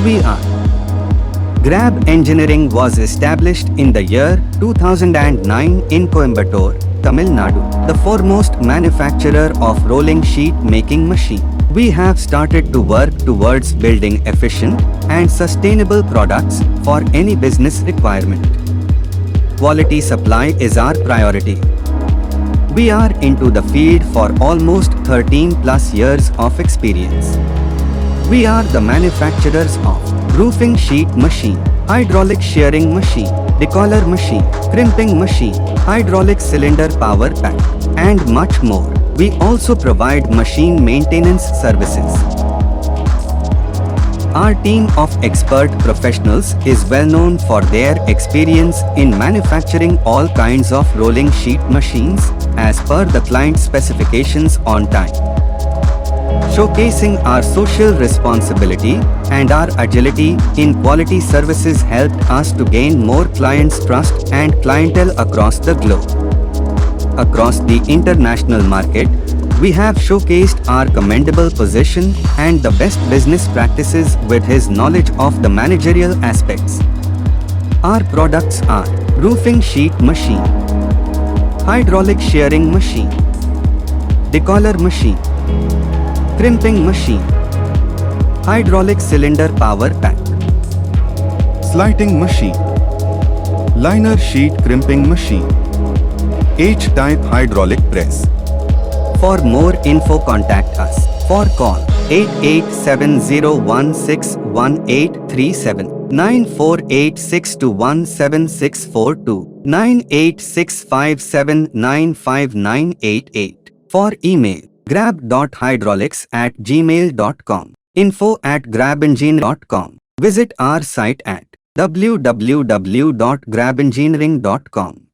we are? Grab Engineering was established in the year 2009 in Coimbatore, Tamil Nadu, the foremost manufacturer of rolling sheet making machine. We have started to work towards building efficient and sustainable products for any business requirement. Quality supply is our priority. We are into the field for almost 13 plus years of experience. We are the manufacturers of roofing sheet machine, hydraulic shearing machine, decoller machine, crimping machine, hydraulic cylinder power pack, and much more. We also provide machine maintenance services. Our team of expert professionals is well known for their experience in manufacturing all kinds of rolling sheet machines as per the client specifications on time. Showcasing our social responsibility and our agility in quality services helped us to gain more clients' trust and clientele across the globe. Across the international market, we have showcased our commendable position and the best business practices with his knowledge of the managerial aspects. Our products are roofing sheet machine, hydraulic shearing machine, decoller machine, crimping machine, hydraulic cylinder power pack, sliding machine, liner sheet crimping machine, H-type hydraulic press. For more info, contact us. For call 8870161837, 9486217642, 9865795988. For email, grab.hydraulics@gmail.com, info@grabengineering.com. Visit our site at www.grabengineering.com.